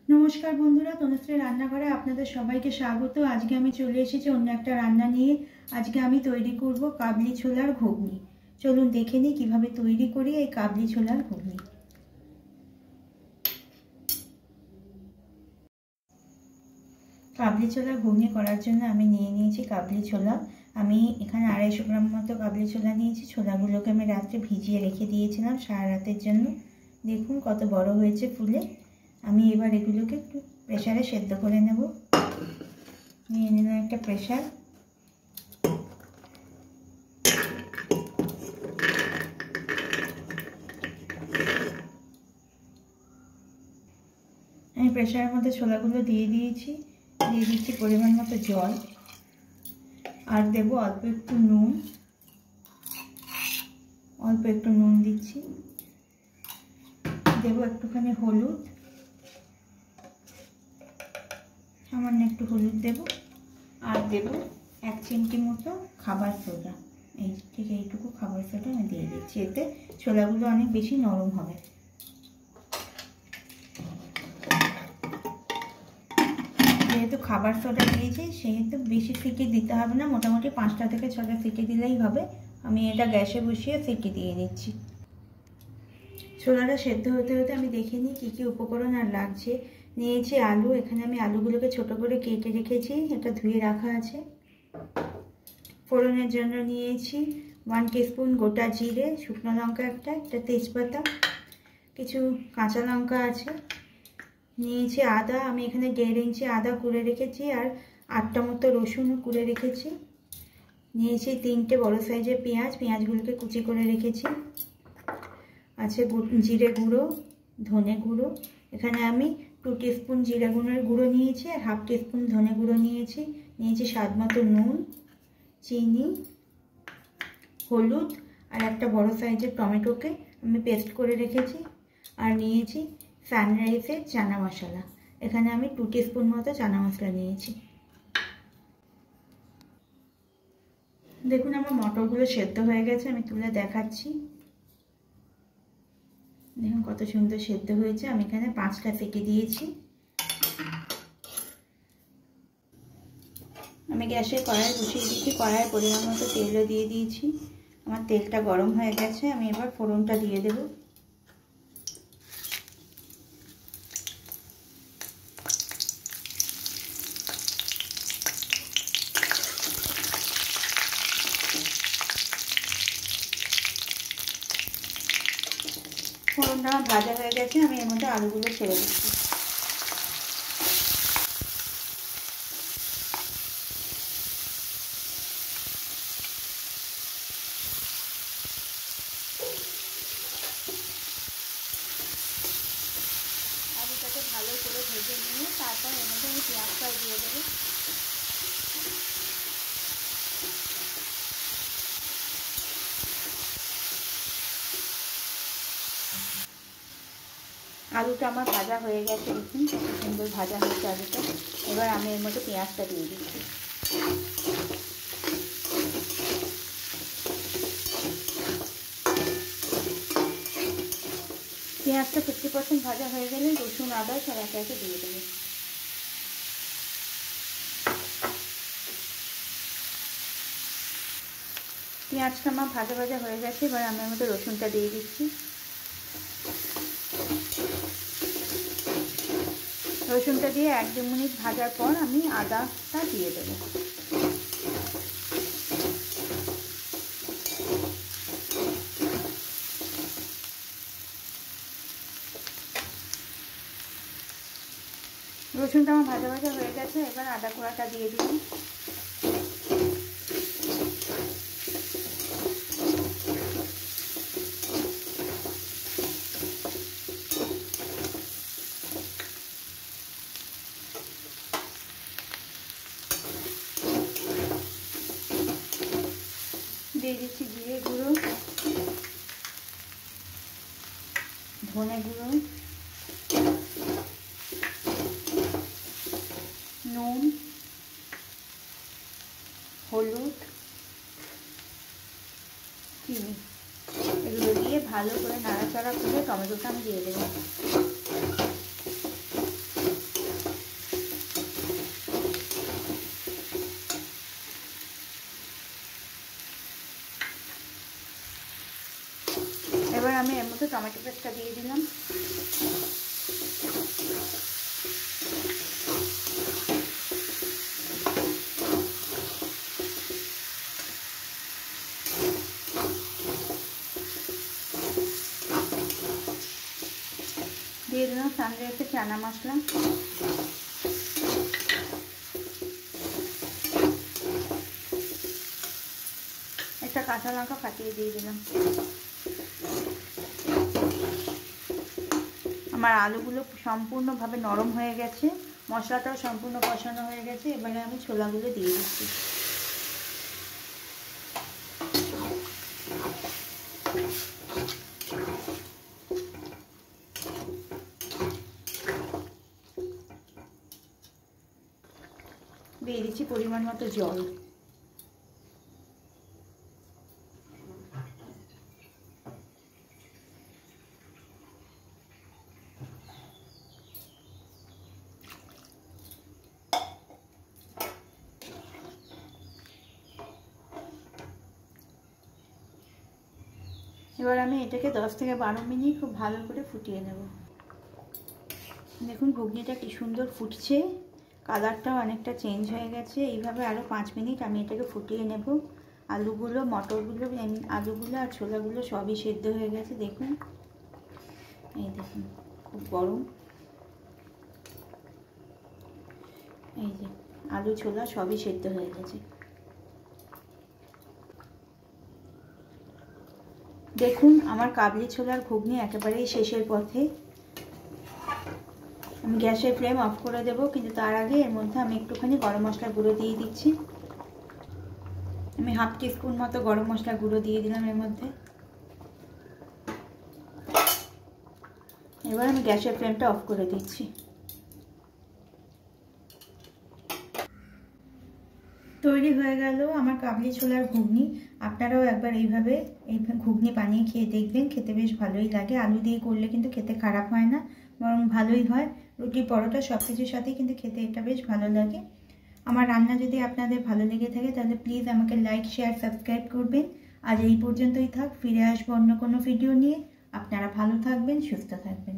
নমস্কার বন্ধুরা, তনুশ্রী রান্নাঘরে আপনাদের সবাইকে স্বাগত। আজকে আমি চলে এসেছি অন্য একটা রান্না নিয়ে। আজকে আমি তৈরি করব কাবলি ছোলার ঘুগনি। চলুন দেখে নিই কিভাবে তৈরি করি এই কাবলি ছোলার ঘুগনি। কাবলি ছোলার ঘুগনি করার জন্য আমি নিয়ে নিয়েছি কাবলি ছোলা। আমি এখানে 250 গ্রাম মতো কাবলি ছোলা নিয়েছি। ছোলাগুলোকে আমি রাত্রে ভিজিয়ে রেখে দিয়েছিলাম সারা রাতের জন্য। দেখুন কত বড় হয়েছে ফুলে। আমি এবার এগুলোকে একটু প্রেসারে সেদ্ধ করে নেব। নিয়ে নিলাম একটা প্রেসার। আমি প্রেসারের মধ্যে ছোলাগুলো দিয়ে দিয়েছি। দিয়ে দিচ্ছি পরিমাণ মতো জল, আর দেব অল্প একটু নুন। অল্প একটু নুন দিচ্ছি। দেব একটুখানি হলুদ, সামান্য একটু হলুদ দেব। আর দেব 1 চিমটি মতো খাবার সোডা। ঠিক এইটুকু খাবার সোডা আমি দিয়ে দিচ্ছি। এতে ছোলাগুলো অনেক বেশি নরম হবে। যেহেতু খাবার সোডা দিয়েছি সেহেতু বেশি সিটি দিতে হবে না, মোটামুটি 5টা থেকে 6টা সিটি দিলেই হবে। আমি এটা গ্যাসে বসিয়ে সিটি দিয়ে নিচ্ছি। ছোলাটা সেদ্ধ হতে হতে আমি দেখে নিই কী কী উপকরণ আর লাগছে। নিয়েছি আলু। এখানে আমি আলুগুলোকে ছোট করে কেটে রেখেছি, এটা ধুয়ে রাখা আছে। ফোড়নের জন্য নিয়েছি 1 টিস্পুন গোটা জিরে, শুকনো লঙ্কা একটা তেজপাতা, কিছু কাঁচা লঙ্কা আছে। নিয়েছি আদা। আমি এখানে 1.5 ইঞ্চি আদা কুড়ে রেখেছি, আর 8টা মতো রসুনও কুড়ে রেখেছি। নিয়েছি 3টে বড় সাইজের পেঁয়াজ, পেঁয়াজগুলোকে কুচি করে রেখেছি। আছে জিরে গুঁড়ো, ধনে গুঁড়ো। এখানে আমি 2 টিস্পুন জিরে গুঁড়ো নিয়েছি, আর 1/2 টিস্পুন ধনে গুঁড়ো নিয়েছি। নিয়েছি স্বাদ মতো নুন, চিনি, হলুদ, আর একটা বড় সাইজের টমেটোকে আমি পেস্ট করে রেখেছি। আর নিয়েছি সানরাইজের চানা মশলা। এখানে আমি 2 টিস্পুন মতো চানা মশলা নিয়েছি। দেখুন আমার মটরগুলো সেদ্ধ হয়ে গেছে, আমি তুলে দেখাচ্ছি। দেখুন কত সুন্দর সেদ্ধ হয়েছে। আমি এখানে 5টা সিটি দিয়েছি। আমি গ্যাসে কড়াই বসিয়ে দিয়েছি। কড়াইয়ে পরিমাণ মতো তেলও দিয়ে দিয়েছি। আমার তেলটা গরম হয়ে গেছে। আমি এবার ফোড়নটা দিয়ে দেব। ফোড়নটা আমার ভাজা হয়ে গেছে। আমি এর মধ্যে আলুগুলো ছেড়ে দিচ্ছি। আলুটাকে ভালো করে ভেজে নিয়ে তারপর এর মধ্যে আমি পেঁয়াজটাও দিয়ে দেবো। আলুটা আমার ভাজা হয়ে গেছে। দেখুন কত সুন্দর ভাজা হয়েছে আলুটা। এবার আমি এর মধ্যে পেঁয়াজটা দিয়ে দিচ্ছি। পেঁয়াজটা 50% ভাজা হয়ে গেলে রসুন আদা সব একে একে দিয়ে দেবো। পেঁয়াজটা আমার ভাজা ভাজা হয়ে গেছে। এবার আমি এর মধ্যে রসুনটা দিয়ে দিচ্ছি। রসুনটা দিয়ে 1-2 মিনিট ভাজার পর আমি আদাটা দিয়ে দেবো। রসুনটা আমার ভাজা ভাজা হয়ে গেছে। এবার আদা কোড়াটা দিয়ে দিলাম। দিয়ে দিচ্ছি জিরে গুঁড়ো, ধনে গুঁড়ো, নুন, হলুদ, চিনি। এগুলো দিয়ে ভালো করে নাড়াচাড়া করে টমেটোটা আমি দিয়ে দেবো। আমি এর মধ্যে টমেটো পেস্টটা দিয়ে দিলাম। দিয়ে দিলাম সানরাইসে চানা মশলা। একটা কাঁচা লঙ্কা ফাটিয়ে দিয়ে দিলাম। আমার আলুগুলো সম্পূর্ণভাবে নরম হয়ে গেছে, মশলাটাও সম্পূর্ণ কষানো হয়ে গেছে। এবারে আমি ছোলাগুলো দিয়ে দিচ্ছি। দিয়ে দিচ্ছি পরিমাণ মতো জল। এবার আমি এটাকে 10 থেকে 12 মিনিট খুব ভালো করে ফুটিয়ে নেব। দেখুন ঘুগনিটা কি সুন্দর ফুটছে, কালারটাও অনেকটা চেঞ্জ হয়ে গেছে। এইভাবে আরও 5 মিনিট আমি এটাকে ফুটিয়ে নেব। আলুগুলো, মটরগুলো, আলুগুলো আর ছোলাগুলো সবই সেদ্ধ হয়ে গেছে। দেখুন, এই দেখুন খুব গরম। এই যে আলু ছোলা সবই সেদ্ধ হয়ে গেছে। দেখুন আমার কাবলি ছোলার ঘুগনি একেবারেই শেষের পথে। আমি গ্যাসের ফ্লেম অফ করে দেব, কিন্তু তার আগে এর মধ্যে আমি একটুখানি গরম মশলা গুঁড়ো দিয়ে দিচ্ছি। আমি হাফ টিস্পুন মতো গরম মশলা গুঁড়ো দিয়ে দিলাম এর মধ্যে। এবার আমি গ্যাসের ফ্লেমটা অফ করে দিচ্ছি। তৈরি হয়ে গেল আমার কাবলি ছোলার ঘুগনি। আপনারাও একবার এইভাবে ঘুগনি বানিয়ে খেয়ে দেখবেন, খেতে বেশ ভালোই লাগে। আলু দিয়ে করলে কিন্তু খেতে খারাপ হয় না, বরং ভালোই হয়। রুটি, পরোটা সব কিছুর সাথেই কিন্তু খেতে এটা বেশ ভালো লাগে। আমার রান্না যদি আপনাদের ভালো লেগে থাকে তাহলে প্লিজ আমাকে লাইক, শেয়ার, সাবস্ক্রাইব করবেন। আজ এই পর্যন্তই থাক, ফিরে আসবো অন্য কোনো ভিডিও নিয়ে। আপনারা ভালো থাকবেন, সুস্থ থাকবেন।